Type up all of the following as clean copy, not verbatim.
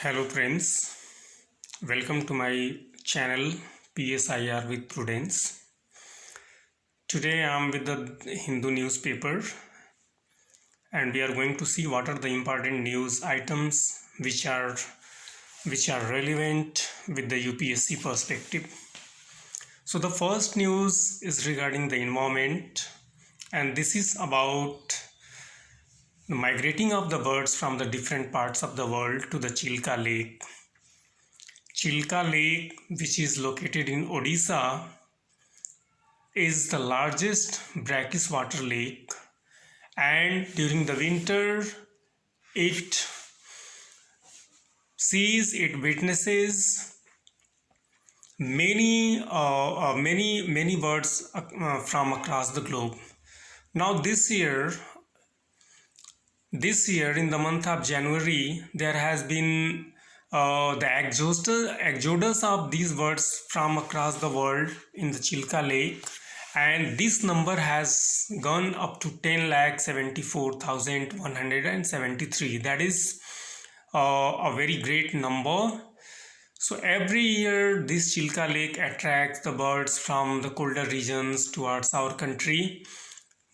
Hello friends, welcome to my channel PSIR with Prudence. Today I am with the Hindu newspaper and we are going to see what are the important news items which are relevant with the UPSC perspective. So the first news is regarding the environment, and this is about the migrating of the birds from the different parts of the world to the Chilka Lake. Chilka Lake, which is located in Odisha, is the largest brackish water lake, and during the winter it witnesses many birds from across the globe. Now this year in the month of January, there has been the exodus of these birds from across the world in the Chilka Lake, and this number has gone up to 10,74,173. That is a very great number. So every year this Chilka Lake attracts the birds from the colder regions towards our country.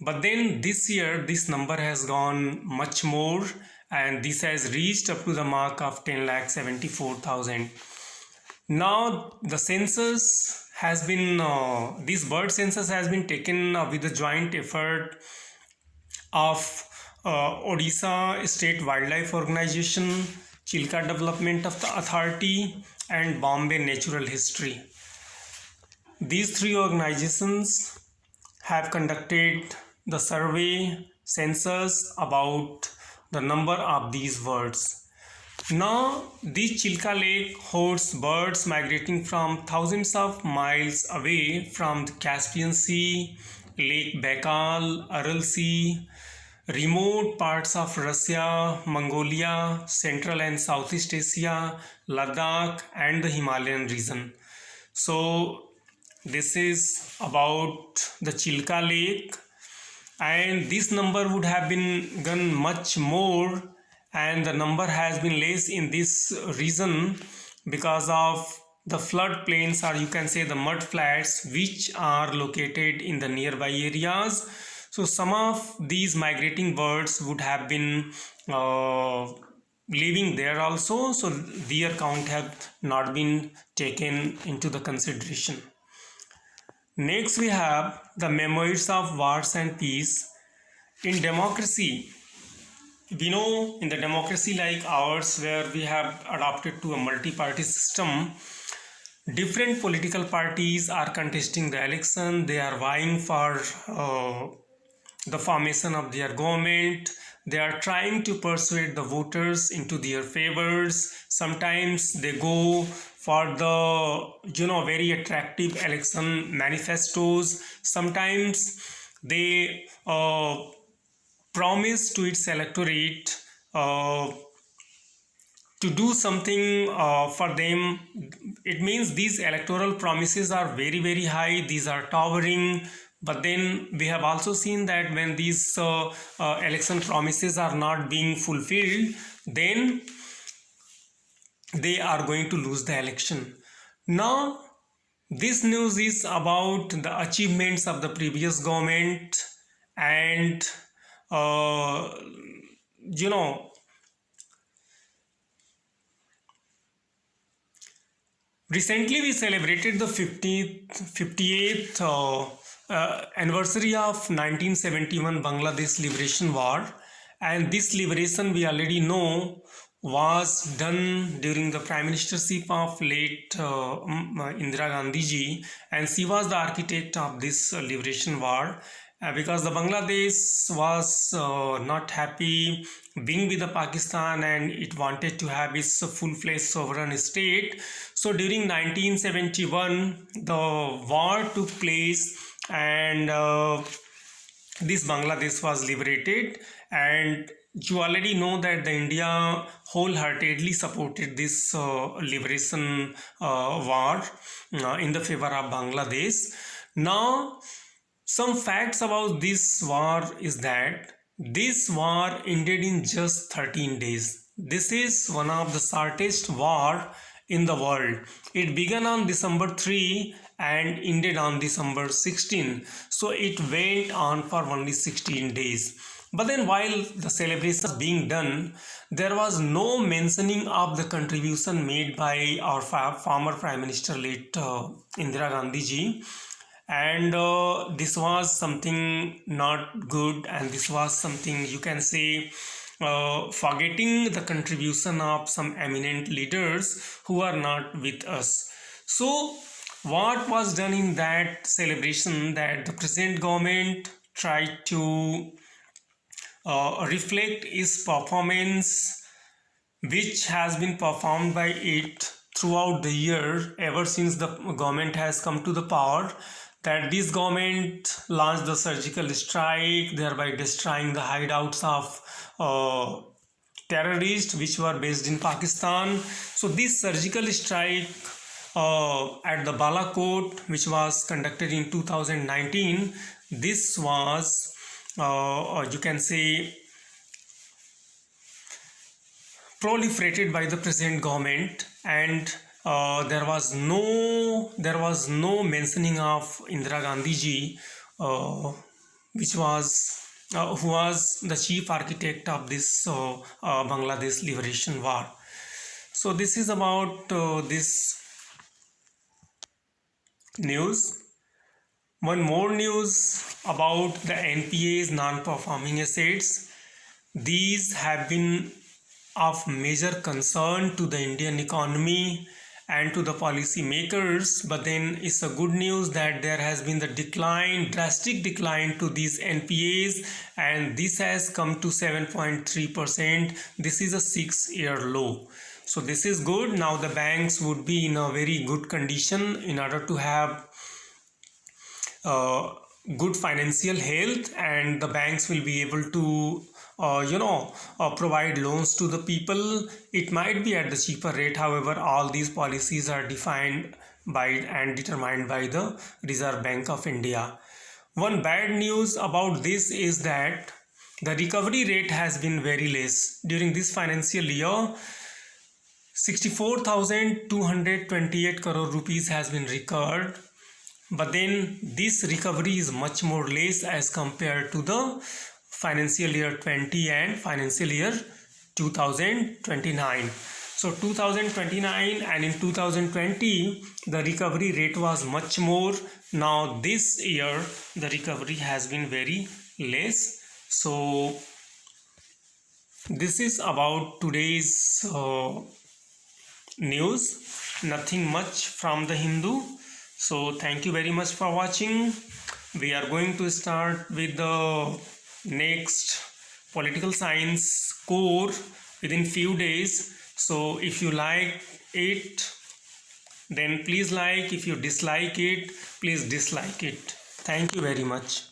But then this year this number has gone much more, and this has reached up to the mark of 10,74,000. Now the census has been this bird census has been taken with the joint effort of Odisha State Wildlife Organization, Chilka Development of the Authority, and Bombay Natural History. These three organizations have conducted the survey census about the number of these birds. Now, this Chilka Lake hosts birds migrating from thousands of miles away from the Caspian Sea, Lake Baikal, Aral Sea, remote parts of Russia, Mongolia, Central and Southeast Asia, Ladakh, and the Himalayan region. So, this is about the Chilka Lake, and this number would have been gone much more, and the number has been less in this region because of the flood plains, or you can say the mud flats, which are located in the nearby areas. So some of these migrating birds would have been living there also, so their count have not been taken into the consideration. Next, we have the memoirs of wars and peace. In democracy, we know in the democracy like ours, where we have adopted to a multi-party system, different political parties are contesting the election. They are vying for the formation of their government. They are trying to persuade the voters into their favors. Sometimes they go for the very attractive election manifestos. Sometimes they promise to its electorate to do something for them. It means these electoral promises are very, very high. These are towering. But then we have also seen that when these election promises are not being fulfilled, then they are going to lose the election. Now, this news is about the achievements of the previous government, and recently we celebrated the 58th anniversary of 1971 Bangladesh Liberation War, and this liberation, we already know, was done during the prime ministership of late Indira Gandhi ji, and she was the architect of this liberation war. Because the Bangladesh was not happy being with the Pakistan, and it wanted to have its full-fledged sovereign state. So during 1971, the war took place, and this Bangladesh was liberated. And you already know that the India wholeheartedly supported this liberation war in the favor of Bangladesh. Now, some facts about this war is that this war ended in just 13 days. This is one of the shortest war in the world. It began on December 3 and ended on December 16. So it went on for only 16 days. But then while the celebration was being done, there was no mentioning of the contribution made by our former Prime Minister late Indira Gandhi ji. And this was something not good, and this was something you can say forgetting the contribution of some eminent leaders who are not with us. So what was done in that celebration, that the present government tried to reflect its performance which has been performed by it throughout the year ever since the government has come to the power, that this government launched the surgical strike, thereby destroying the hideouts of terrorists which were based in Pakistan. So this surgical strike at the Balakot, which was conducted in 2019, this was you can say proliferated by the present government, and there was no mentioning of Indira Gandhi ji, which was who was the chief architect of this Bangladesh liberation war. So this is about this news. One more news about the NPA's non-performing assets. These have been of major concern to the Indian economy and to the policy makers, but then it's a good news that there has been the decline, drastic decline to these NPAs, and this has come to 7.3%. This is a 6-year low. So this is good. Now the banks would be in a very good condition in order to have good financial health, and the banks will be able to provide loans to the people. It might be at the cheaper rate. However, all these policies are defined by and determined by the Reserve Bank of India. One bad news about this is that the recovery rate has been very less during this financial year. 64,228 crore rupees has been recovered, but then this recovery is much more less as compared to the financial year 20 and financial year 2029. So 2029 and in 2020 the recovery rate was much more. Now this year the recovery has been very less. So this is about today's news. Nothing much from the Hindu. So thank you very much for watching. We are going to start with the next political science core within few days. So if you like it, then please like. If you dislike it, please dislike it. Thank you very much.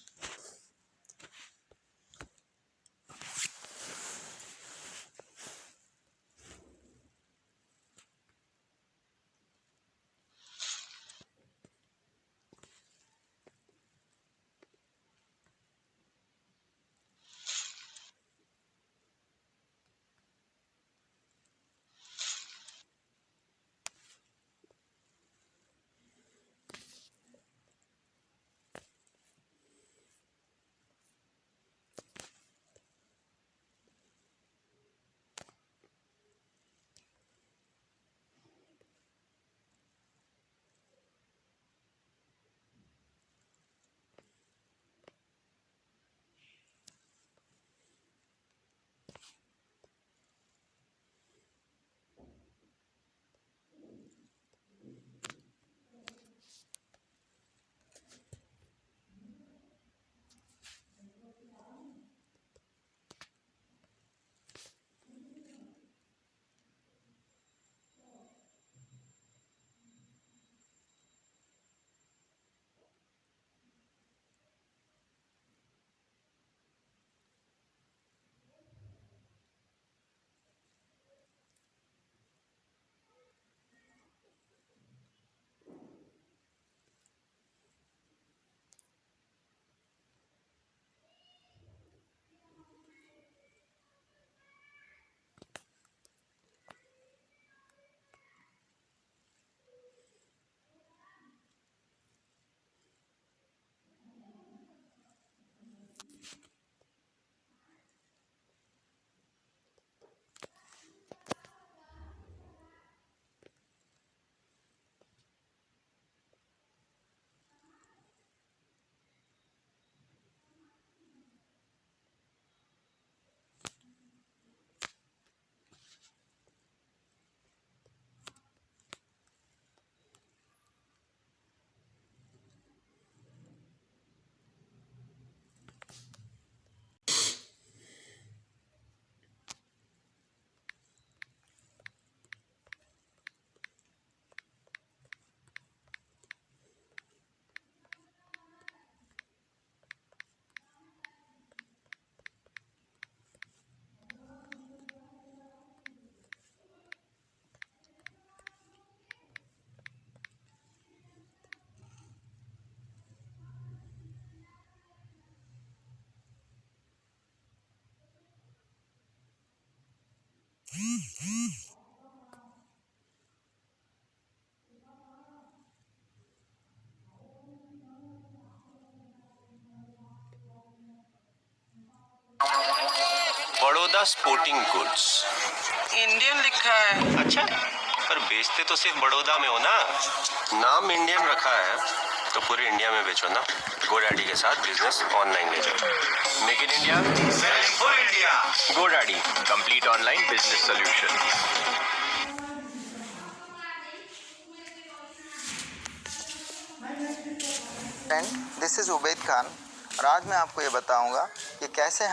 Govinda sporting goods. Indian लिखा है। अच्छा, पर बेचते तो सिर्फ बड़ौदा में हो ना। नाम इंडियन रखा है तो पूरे इंडिया में बेचो ना। गोडैडी के साथ बिजनेस ऑनलाइन ले जाओ। Make in India, selling for India. GoDaddy, complete online business solution. Friend, this is Ubaid Khan और आज मैं आपको ये बताऊंगा कि कैसे